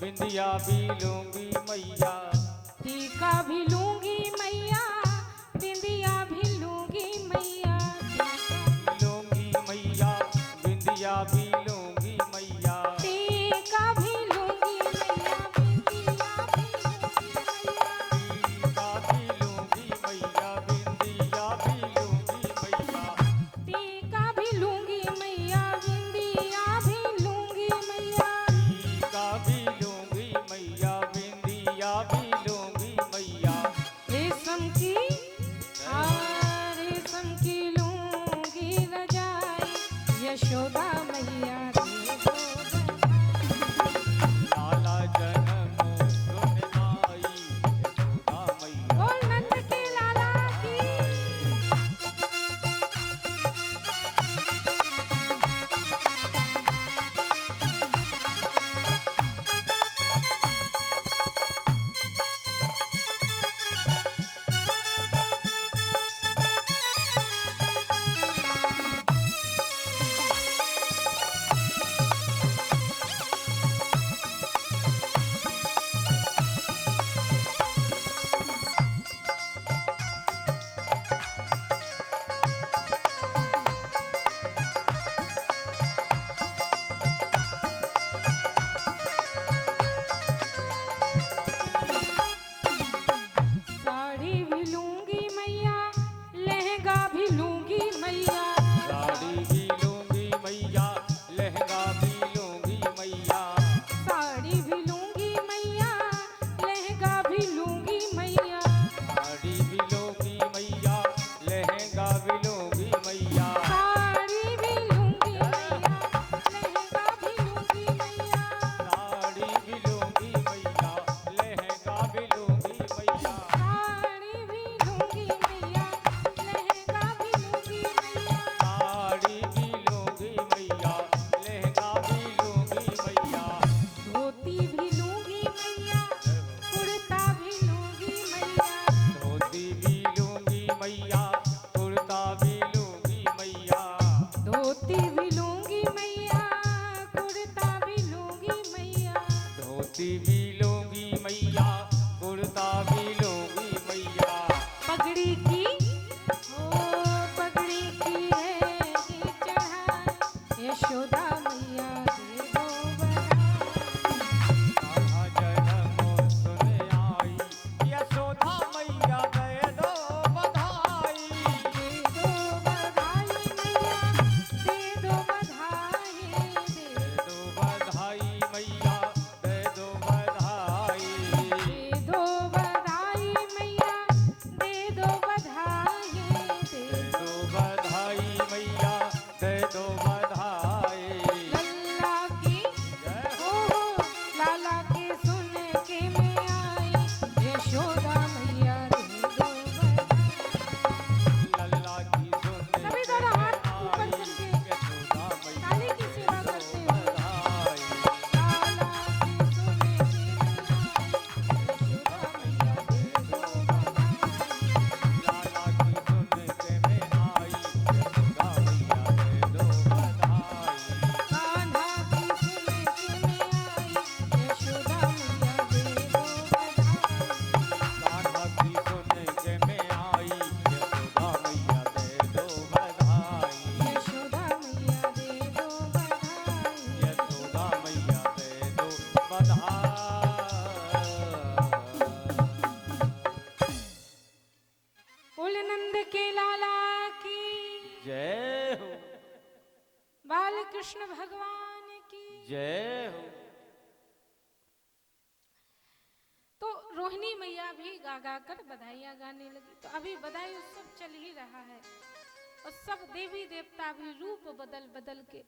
बिंदिया भी लूंगी मैया, टीका भी लूंगी मैया, बिंदिया भी लूंगी मैया, लूंगी मैया, बिंदिया भी लूंगी मैया, टीका भी लूंगी मैया, बिंदिया भी लूंगी मैया, टीका भी लूंगी मैया, टीका भी लूंगी मैया, बिंदिया भी लूंगी मैया, टीका भी लूंगी मैया, बिंदिया भी लूंगी मैया, रेशम की रेशम की लूंगी रजाई, यशोदा मैया दे दो लाला जन्म सुन आई, यशोदा मैया, बोल नंद के लाला की। साड़ी भी लूंगी मैया, लहंगा भी लूंगी मैया, साड़ी भी लूंगी मैया, लहंगा भी लूंगी मैया, साड़ी भी लूंगी मैया, लहंगा भी लूंगी मैया, साड़ी भी लूंगी मैया, लहंगा भी लूंगी मैया, साड़ी भी लूंगी मैया, लहंगा भी लूंगी मैया, साड़ी भी लूंगी मैया, लहंगा भी लूंगी मैया, साड़ी भी लूंगी मैया, लहंगा भी लूंगी मैया, साड़ी भी लूंगी मैया, लहंगा भी लूंगी मैया, धोती भी लूंगी मैया, कुर्ता भी लूंगी मैया, धोती भी लूंगी मैया, कुर्ता भी लूंगी मैया, धोती भी लूंगी मैया, कुर्ता भी लूंगी मैया, धोती भी लूंगी मैया, कुर्ता भी लूंगी मैया, पगड़ी की पगड़ी की है कि चढ़ाई, यशोदा मैया दे दो बधाई। लाला जन्म सुन आई, यशोदा मैया दे दो बधाई, दे दो बधाई मैया, दे दो बधाई, दे दो बधाई मैया, दे दो बधाई, दे दो बधाई मैया, दे दो बधाई, दे दो बधाई मैया, दे दो बधाई। लल्ला की जय ओ लाला के सुन के मैं आई, यशोदा मैया दे दो बधाई। लल्ला की सुन सभी दोनों हाथ ऊपर आई, करके यशोदा मैया ताली की सेवा करते हो। बधाई। लाला की सुन के मैं आई, यशोदा मैया दे दो बधाई। लाला की सुन के मैं आई, यशोदा मैया दे दो बधाई। कान्हा की सुन के मैं आई, यशोदा मैया दे दो बधाई। कान्हा की सुन के मैं आई, यशोदा मैया दे दो बधाई। यशोदा मैया दे दो बधाई। यशोदा मैया दे दो बधाई। बोल नंद के लाला की, जय हो, बाल कृष्ण भगवान की। जय हो। तो रोहिणी मैया भी गा गा कर बधाइयाँ गाने लगी। तो अभी बधाई उत्सव चल ही रहा है और सब देवी देवता भी रूप बदल बदल के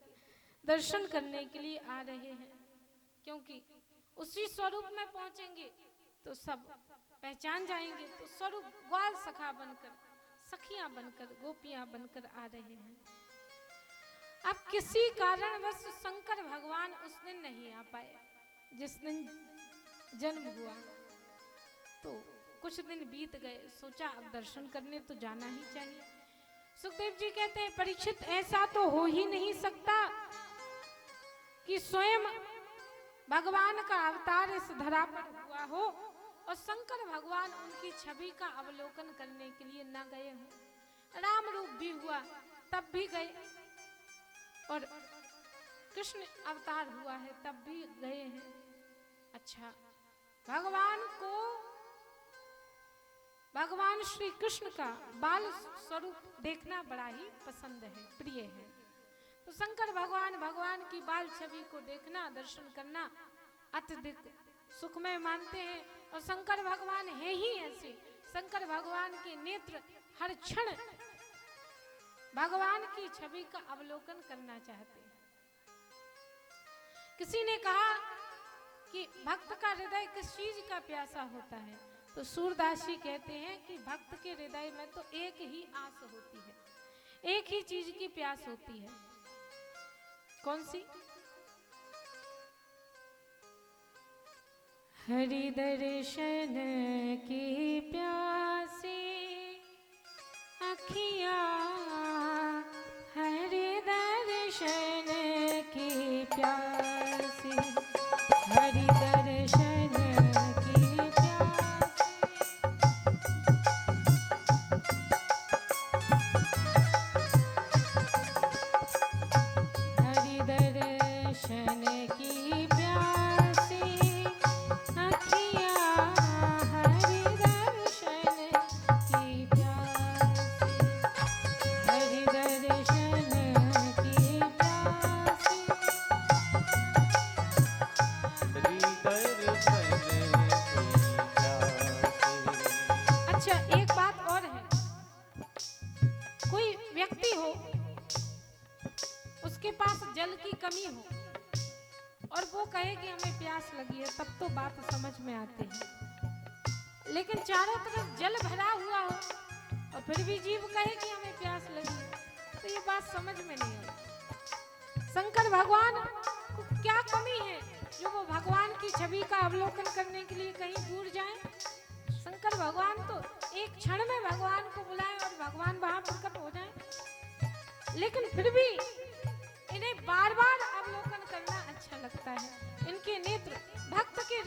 दर्शन करने के लिए आ रहे हैं, क्योंकि उसी स्वरूप में पहुंचेंगे तो सब पहचान जाएंगे। तो स्वरूप ग्वाल सखा बनकर, सखियां बनकर, गोपियां बनकर आ रहे हैं। अब किसी कारणवश शंकर भगवान उस दिन नहीं आ पाए जिस दिन जन्म हुआ। तो कुछ दिन बीत गए, सोचा अब दर्शन करने तो जाना ही चाहिए। सुखदेव जी कहते हैं परीक्षित ऐसा तो हो ही नहीं सकता कि स्वयं भगवान का अवतार इस धरा पर हुआ हो और शंकर भगवान उनकी छवि का अवलोकन करने के लिए न गए हों। राम रूप भी हुआ तब भी गए और कृष्ण अवतार हुआ है तब भी गए हैं। अच्छा, भगवान को भगवान श्री कृष्ण का बाल स्वरूप देखना बड़ा ही पसंद है, प्रिय है। तो शंकर भगवान की बाल छवि को देखना, दर्शन करना अत्यधिक सुखमय मानते हैं। और शंकर भगवान है ही ऐसे, शंकर भगवान के नेत्र हर क्षण भगवान की छवि का अवलोकन करना चाहते हैं। किसी ने कहा कि भक्त का हृदय किस चीज का प्यासा होता है, तो सूरदास जी कहते हैं कि भक्त के हृदय में तो एक ही आस होती है, एक ही चीज की प्यास होती है। कौन सी? हरि दर्शन की प्यासी अखियाँ, हरि दर्शन की प्यासी, हरि दर्शन की प्यासी। हरि दर्शन की प्यासी अखियाँ, हरि दर्शन की प्यासी, हरि दर्शन की प्यासी। अच्छा, एक बात और है, कोई व्यक्ति हो, उसके पास जल की कमी हो और वो कहे कि हमें प्यास लगी है, तब तो बात समझ में आती है। लेकिन चारों तरफ जल भरा हुआ हो और फिर भी जीव कहे कि हमें प्यास लगी है, तो ये बात समझ में नहीं आई। शंकर भगवान को क्या कमी है जो वो भगवान की छवि का अवलोकन करने के लिए कहीं दूर जाएं? शंकर भगवान तो एक क्षण में भगवान को बुलाएं और भगवान वहां प्रकट हो जाएं, लेकिन फिर भी इन्हें बार बार अवलोकन करना अच्छा लगता है। इनके नेत्र, भक्त के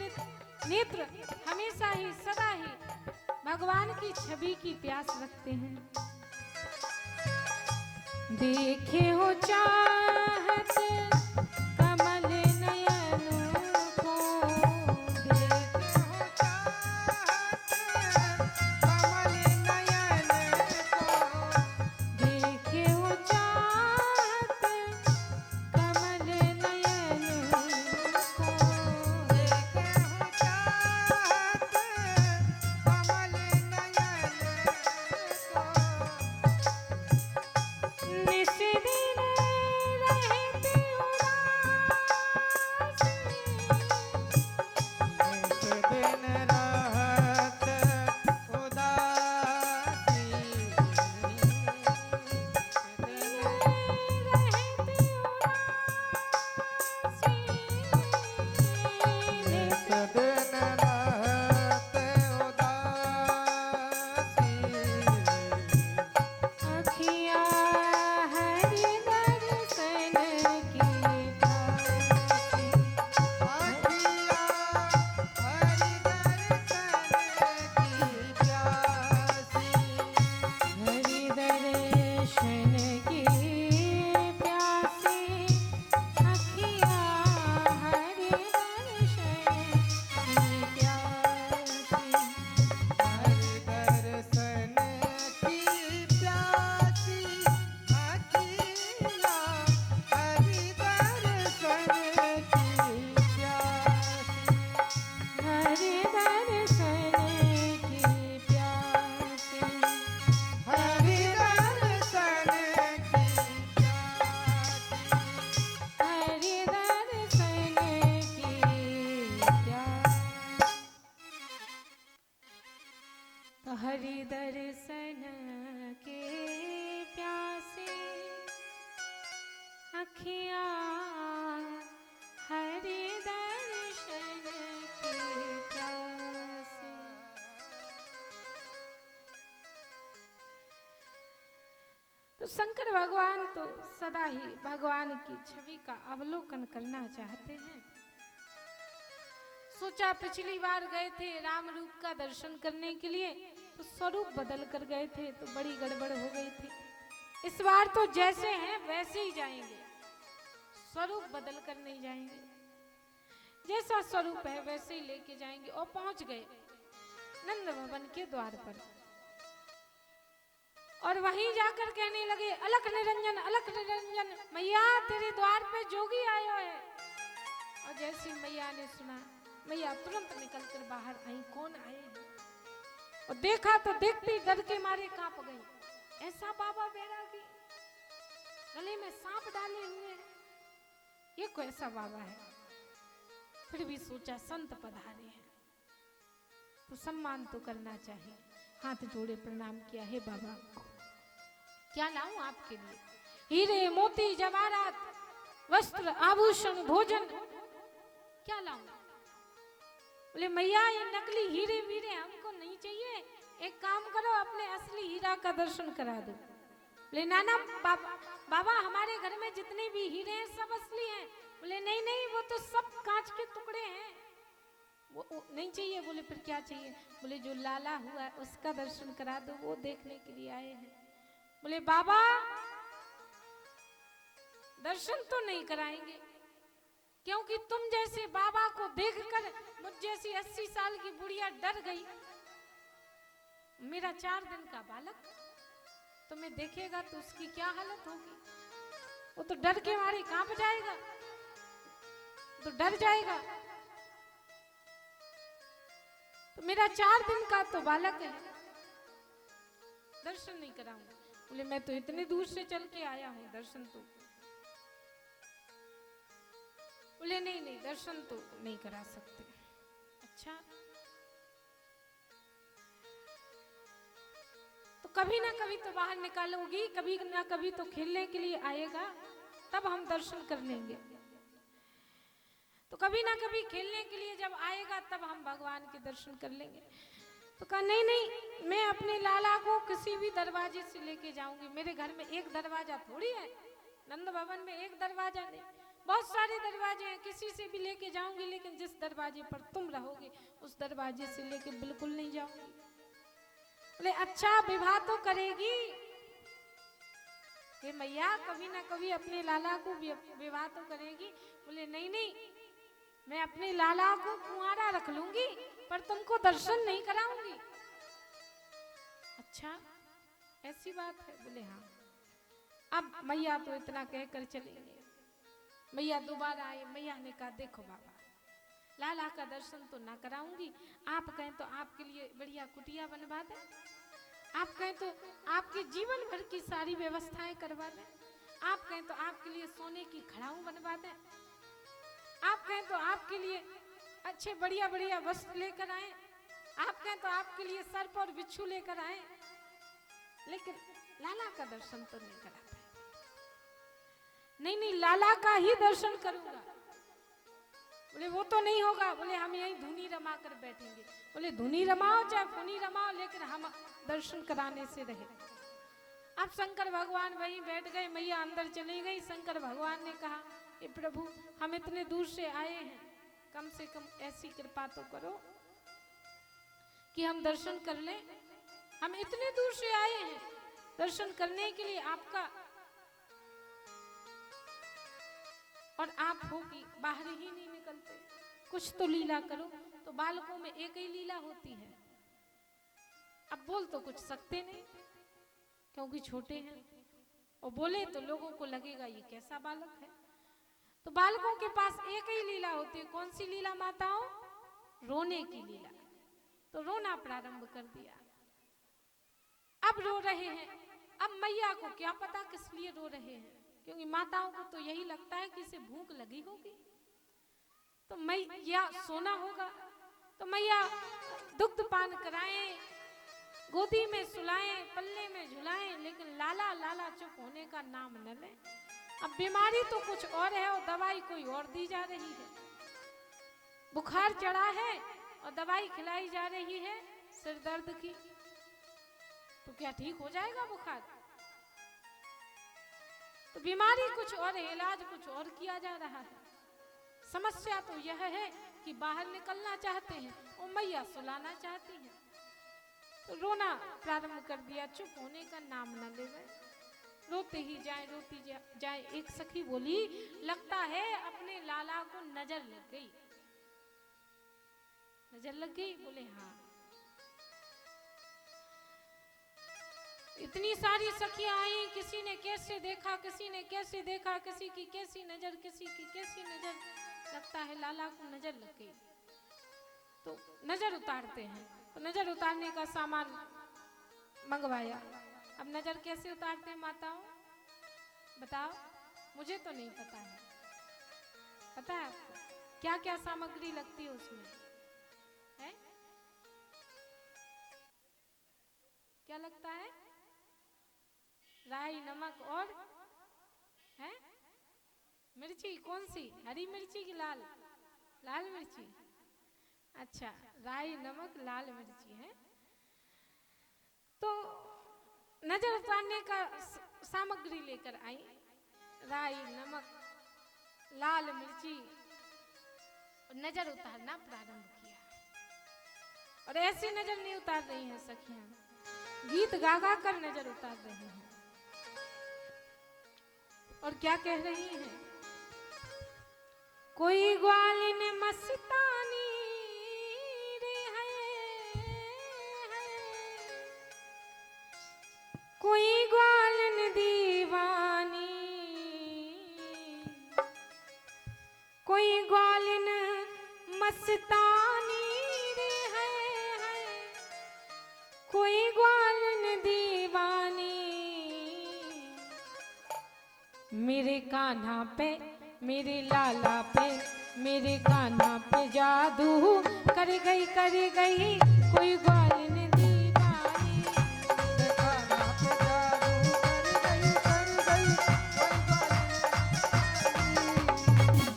नेत्र हमेशा ही सदा ही भगवान की छवि की प्यास रखते हैं। देखे हो चाहत कमल नयन को, देखे हो चाहत कमल नयन को, देखे हो चाहत कमल नयन को, देखे हो चाहत कमल नयन को। निस दिन रहते उदास, नित दिन रहत उदासी, नित दिन रहत उदासी। अखियाँ हरि दर्शन की प्यासी, अखियाँ हरि दर्शन की प्यासी, हरि दर्शन की प्यासी, अखियाँ हरि दर्शन की प्यासी। हरि दर्शन की प्यासी, अखियाँ हरि दर्शन की प्यासी, हरि दर्शन की प्यासी, हरि दर्शन की प्यासी। हरि दर्शन की प्यासी। तो हरि दर्शन के प्यासे अखियाँ, हरि दर्शन के प्यासे। तो शंकर भगवान तो सदा ही भगवान की छवि का अवलोकन करना चाहते हैं। सोचा पिछली बार गए थे राम रूप का दर्शन करने के लिए तो स्वरूप बदल कर गए थे तो बड़ी गड़बड़ हो गई थी। इस बार तो जैसे हैं वैसे ही जाएंगे, स्वरूप बदल कर नहीं जाएंगे, जैसा स्वरूप है वैसे ही लेके जाएंगे। और पहुंच गए नंद भवन के द्वार पर और वहीं जाकर कहने लगे अलख निरंजन मैया तेरे द्वार पे जोगी आयो है। और जैसी मैया ने सुना मैया तुरंत निकलकर बाहर आई, कौन आए हैं? और देखा तो देखते डर के मारे कांप गई। ऐसा बाबा बैरागी गले में सांप डाले हुए हैं, ये कैसा बाबा है? फिर भी सोचा संत पधारे हैं तो सम्मान तो करना चाहिए। हाथ जोड़े प्रणाम किया, हे बाबा क्या लाऊं आपके लिए? हीरे मोती जवाहरात वस्त्र आभूषण भोजन क्या लाऊं? बोले मैया ये नकली हीरे वीरे हमको नहीं चाहिए, एक काम करो अपने असली हीरा का दर्शन करा दो। बोले नाना बाबा हमारे घर में जितने भी हीरे हैं सब असली हैं। बोले नहीं नहीं वो तो सब कांच के टुकड़े हैं, वो नहीं चाहिए। बोले फिर क्या चाहिए? बोले जो लाला हुआ है उसका दर्शन करा दो, वो देखने के लिए आए हैं। बोले बाबा दर्शन तो नहीं कराएंगे क्योंकि तुम जैसे बाबा को देखकर मुझ जैसी 80 साल की बुढ़िया डर गई। मेरा 4 दिन का बालक तुम्हें देखेगा तो उसकी क्या हालत होगी? वो तो डर के मारे कांप जाएगा, तो डर जाएगा। तो मेरा 4 दिन का तो बालक है, दर्शन नहीं कराऊंगा। बोले मैं तो इतने दूर से चल के आया हूं, दर्शन तो। बोले नहीं नहीं दर्शन तो नहीं करा सकते। अच्छा तो कभी ना कभी तो बाहर निकालोगी, कभी ना कभी तो खेलने के लिए आएगा, तब हम दर्शन कर लेंगे। तो कभी ना कभी खेलने के लिए जब आएगा तब हम भगवान के दर्शन कर लेंगे। तो कहा नहीं नहीं मैं अपने लाला को किसी भी दरवाजे से लेके जाऊंगी। मेरे घर में एक दरवाजा थोड़ी है, नंद भवन में एक दरवाजा नहीं, बहुत सारे दरवाजे हैं, किसी से भी लेके जाऊंगी, लेकिन जिस दरवाजे पर तुम रहोगे उस दरवाजे से लेके बिल्कुल नहीं जाऊंगी। बोले अच्छा विवाह तो करेगी? हे मैया कभी ना कभी अपने लाला को विवाह तो करेगी। बोले नहीं नहीं मैं अपने लाला को कुंवारा रख लूंगी पर तुमको दर्शन नहीं कराऊंगी। अच्छा ऐसी बात है? बोले हाँ। अब मैया तो इतना कहकर चलेंगे। मैया दोबारा आए, मैया ने कहा देखो बाबा लाला का दर्शन तो ना कराऊंगी, आप कहें तो आपके लिए बढ़िया कुटिया बनवा दें, आप कहें तो आपके जीवन भर की सारी व्यवस्थाएं करवा दें, आप कहें तो आपके लिए सोने की खड़ाऊ बनवा दें, आप कहें तो आपके लिए अच्छे बढ़िया बढ़िया वस्त्र लेकर आए, आप कहें तो आपके लिए सर्प और बिच्छू लेकर आए, लेकिन लाला का दर्शन तो नहीं करा पाए। नहीं नहीं लाला का ही दर्शन करूंगा। बोले वो तो नहीं होगा। बोले हम यहीं धुनी रमा कर बैठेंगे। बोले धुनी रमाओ चाहे फुनी रमाओ, लेकिन हम दर्शन कराने से रहे। अब शंकर भगवान वहीं बैठ गए, मैया अंदर चली गई। शंकर भगवान ने कहा हे प्रभु हम इतने दूर से आए हैं, कम से कम ऐसी कृपा तो करो कि हम दर्शन कर लें। हम इतने दूर से आए हैं दर्शन करने के लिए आपका, और आप हो कि बाहर ही नहीं निकलते, कुछ तो लीला करो। तो बालकों में एक ही लीला होती है। अब बोल तो कुछ सकते नहीं क्योंकि छोटे हैं, और बोले तो लोगों को लगेगा ये कैसा बालक है। तो बालकों के पास एक ही लीला होती है। कौन सी लीला माताओं? रोने की लीला। तो रोना प्रारंभ कर दिया। अब रो रहे हैं। अब मैया को क्या पता किस लिए रो रहे हैं, क्योंकि माताओं को तो यही लगता है कि इसे भूख लगी होगी, तो मैया सोना होगा। तो मैया दुग्ध पान कराएं, गोदी में सुलाएं, पल्ले में झुलाएं, लेकिन लाला लाला चुप होने का नाम न ले। अब बीमारी तो कुछ और है और दवाई कोई और दी जा रही है। बुखार चढ़ा है और दवाई खिलाई जा रही है सिर दर्द की, तो क्या ठीक हो जाएगा बुखार? तो बीमारी कुछ और है, इलाज कुछ और किया जा रहा है। समस्या तो यह है कि बाहर निकलना चाहते हैं और मैया सुलाना चाहती हैं। तो रोना प्रारंभ कर दिया, चुप होने का नाम न ले गए, रोते ही जाए रोती जाए। एक सखी बोली, लगता है अपने लाला को नजर लग गई। नजर लग गई? बोले हाँ। इतनी सारी सखियां आई, किसी ने कैसे देखा, किसी ने कैसे देखा, किसी की कैसी नजर, किसी की कैसी नजर, लगता है लाला को नजर लग गई। तो नजर उतारते हैं। तो नजर उतारने का सामान मंगवाया। अब नजर कैसे उतारते हैं माताओं, बताओ? मुझे तो नहीं पता है, पता है आपको क्या क्या सामग्री लगती है उसमें है? क्या लगता है? राई, नमक और है मिर्ची। कौन सी? हरी मिर्ची की लाल? लाल मिर्ची। अच्छा, राई, नमक, लाल मिर्ची है। तो नजर उतारने का सामग्री लेकर आई, राई, नमक, लाल मिर्ची, और नजर उतारना प्रारंभ किया। और ऐसी नजर नहीं उतार रही हैं सखियां, गीत गा गा कर नजर उतार रही हैं। और क्या कह रही हैं? कोई ग्वालिन मस्तानी रे है, कोई ग्वालिन दीवानी, कोई ग्वालिन मस्तानी रे है, कोई ग्वालिन दीवानी। मेरे कान्हा पे, मेरे लाला पे, मेरे कान्हा पे जादू कर गई कोई ग्वालिन दीवानी। मेरे कान्हा पे जादू कर गई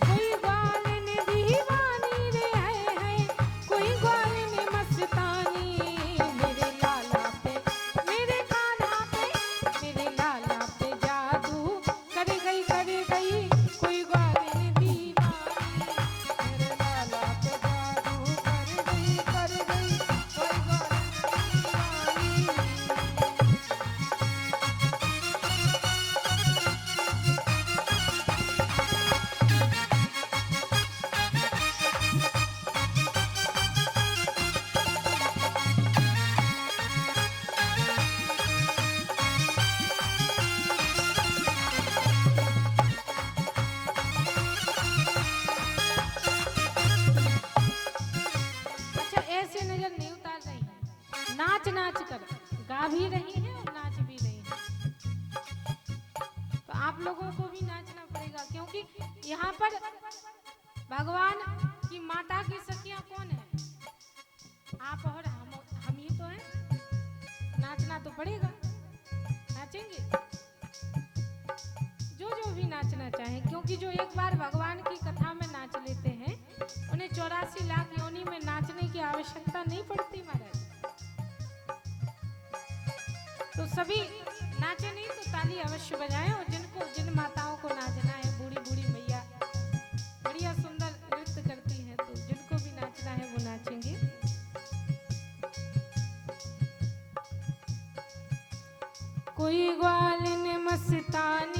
कोई ग्वालिन दीवानी रे है, कोई ग्वालिन मस्तानी। मेरे लाला पे, मेरे कान्हा पे, मेरे लाला पे जादू कर गई कोई ग्वालिन दीवानी। मेरे लाला पे जादू कर गई कोई ग्वालिन अच्छा, ऐसे नजर नहीं उतार रही है, नाच नाच कर गा भी रही है और नाच भी रही है। तो आप लोगों को भी नाचना पड़ेगा, क्योंकि यहाँ पर भगवान की माता की सखियां कौन है? आप और हम ही तो हैं। नाचना तो पड़ेगा, नाचेंगे जो भी नाचना चाहे, क्योंकि जो एक बार भगवान की कथा में नाच लेते हैं उन्हें 84 लाख योनि में नाचने की आवश्यकता नहीं पड़ती महाराज। तो सभी नाचे नहीं तो ताली अवश्य बजाएं, और जिन माताओं को नाचना है, बूढ़ी बूढ़ी मैया बढ़िया सुंदर नृत्य करती हैं, तो जिनको भी नाचना है वो नाचेंगे। कोई ग्वालिन मस्तानी